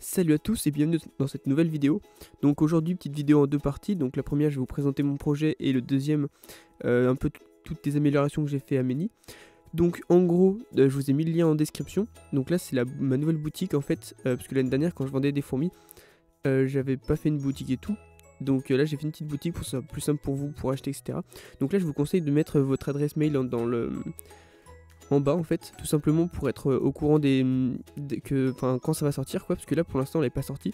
Salut à tous et bienvenue dans cette nouvelle vidéo. Donc aujourd'hui, petite vidéo en deux parties. Donc la première, je vais vous présenter mon projet et le deuxième, un peu toutes les améliorations que j'ai fait à Meni. Donc en gros, je vous ai mis le lien en description. Donc là, c'est ma nouvelle boutique en fait, parce que l'année dernière, quand je vendais des fourmis, j'avais pas fait une boutique et tout. Donc là, j'ai fait une petite boutique pour que ce soit plus simple pour vous, pour acheter, etc. Donc là, je vous conseille de mettre votre adresse mail en bas en fait, tout simplement pour être au courant quand ça va sortir quoi, parce que là pour l'instant elle n'est pas sortie.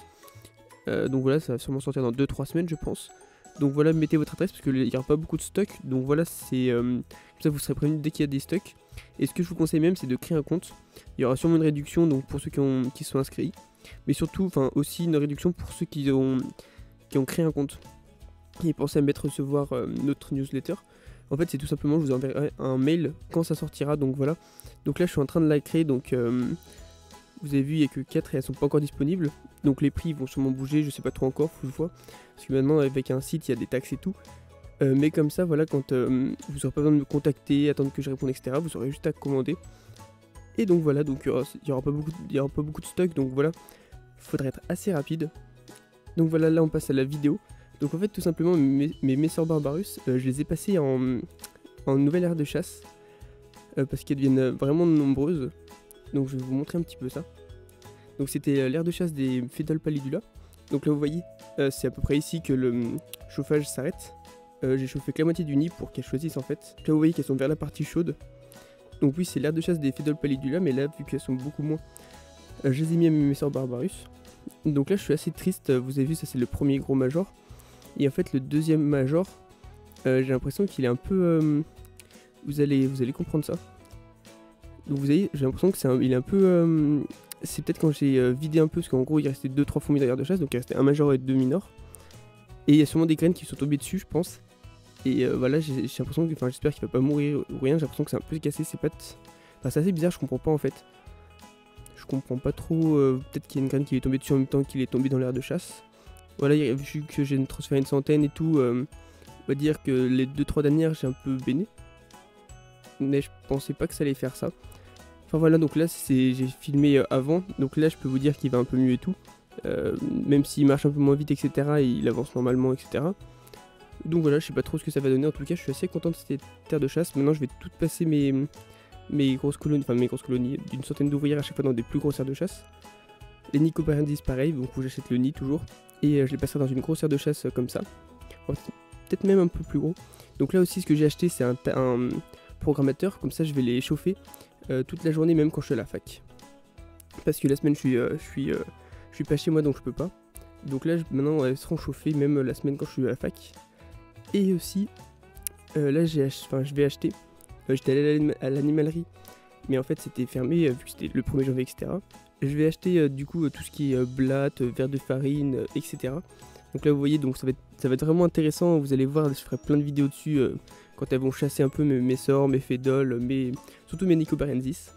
Donc voilà, ça va sûrement sortir dans 2-3 semaines je pense. Donc voilà, mettez votre adresse parce qu'il n'y aura pas beaucoup de stock. Donc voilà, c'est comme ça vous serez prévenu dès qu'il y a des stocks. Et ce que je vous conseille même, c'est de créer un compte. Il y aura sûrement une réduction donc pour ceux qui sont inscrits, mais surtout aussi une réduction pour ceux qui ont créé un compte. Et pensez à recevoir notre newsletter. En fait, c'est tout simplement, je vous enverrai un mail quand ça sortira, donc voilà. Donc là, je suis en train de la créer, donc vous avez vu, il n'y a que 4 et elles sont pas encore disponibles. Donc les prix vont sûrement bouger, je sais pas trop encore, faut que je vois. Parce que maintenant, avec un site, il y a des taxes et tout. Mais comme ça, voilà, quand vous n'aurez pas besoin de me contacter, attendre que je réponde, etc., vous aurez juste à commander. Et donc voilà, donc il n'y aura pas beaucoup de stock, donc voilà, il faudra être assez rapide. Donc voilà, là on passe à la vidéo. Donc en fait tout simplement mes Messor Barbarus, je les ai passés en nouvelle aire de chasse. Parce qu'elles deviennent vraiment nombreuses. Donc je vais vous montrer un petit peu ça. Donc c'était l'aire de chasse des Fedol Pallidula. Donc là vous voyez, c'est à peu près ici que le chauffage s'arrête. J'ai chauffé que la moitié du nid pour qu'elles choisissent en fait. Là vous voyez qu'elles sont vers la partie chaude. Donc oui, c'est l'aire de chasse des Fedol Pallidula, mais là vu qu'elles sont beaucoup moins, je les ai mis à mes Messor Barbarus. Donc là je suis assez triste, vous avez vu ça c'est le premier gros major. Et en fait le deuxième major, j'ai l'impression qu'il est un peu... vous allez comprendre ça. Donc vous voyez, j'ai l'impression qu'il est un peu... c'est peut-être quand j'ai vidé un peu, parce qu'en gros il restait 2-3 fourmis derrière de chasse, donc il restait un major et 2 minors. Et il y a sûrement des graines qui sont tombées dessus je pense. Et voilà, j'ai l'impression que... Enfin j'espère qu'il va pas mourir ou rien, j'ai l'impression que c'est un peu cassé ses pattes. Enfin c'est assez bizarre, je comprends pas en fait. Je comprends pas trop, peut-être qu'il y a une graine qui est tombée dessus en même temps qu'il est tombé dans l'aire de chasse. Voilà, vu que j'ai transféré une centaine et tout, on va dire que les 2-3 dernières j'ai un peu béné. Mais je pensais pas que ça allait faire ça. Enfin voilà, donc là j'ai filmé avant, donc là je peux vous dire qu'il va un peu mieux et tout. Même s'il marche un peu moins vite, etc. Et il avance normalement, etc. Donc voilà, je sais pas trop ce que ça va donner, en tout cas je suis assez content de cette terre de chasse. Maintenant je vais toutes passer mes grosses colonies d'une centaine d'ouvrières à chaque fois dans des plus grosses aires de chasse. Les Nicobarandis pareil, donc j'achète le nid toujours. Et je les passerai dans une grosse aire de chasse comme ça. Peut-être même un peu plus gros. Donc là aussi ce que j'ai acheté c'est un programmateur, comme ça je vais les chauffer toute la journée même quand je suis à la fac. Parce que la semaine je suis pas chez moi donc je peux pas. Donc là maintenant elles seront chauffées même la semaine quand je suis à la fac. Et aussi là je vais acheter. J'étais allé à l'animalerie, mais en fait c'était fermé vu que c'était le 1er janvier, etc. Je vais acheter du coup tout ce qui est blatte, verre de farine, etc. Donc là vous voyez, donc ça va être vraiment intéressant, vous allez voir, je ferai plein de vidéos dessus quand elles vont chasser un peu mes Messor, mes Fedol, surtout mes Nicobarandis.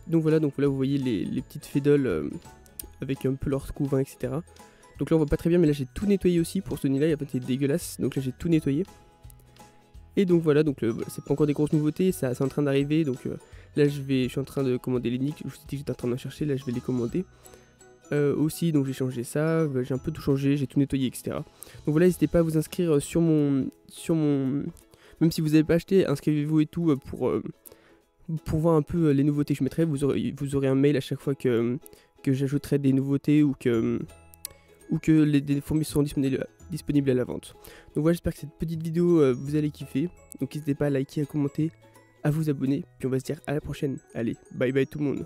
Donc voilà vous voyez les petites Fedol avec un peu leur couvain, etc. Donc là on voit pas très bien, mais là j'ai tout nettoyé aussi pour ce nid là, il y a pas de dégueulasse, donc là j'ai tout nettoyé. Et donc voilà, donc c'est pas encore des grosses nouveautés, c'est en train d'arriver, donc là je suis en train de commander les nids, je vous ai dit que j'étais en train de chercher, là je vais les commander. Aussi, donc j'ai changé ça, j'ai un peu tout changé, j'ai tout nettoyé, etc. Donc voilà, n'hésitez pas à vous inscrire sur mon... Même si vous n'avez pas acheté, inscrivez-vous et tout pour voir un peu les nouveautés que je mettrai. Vous aurez un mail à chaque fois que j'ajouterai des nouveautés ou que des fourmis seront disponibles à la vente. Donc voilà, j'espère que cette petite vidéo vous allez kiffer. Donc n'hésitez pas à liker, à commenter, à vous abonner. Puis on va se dire à la prochaine. Allez, bye bye tout le monde.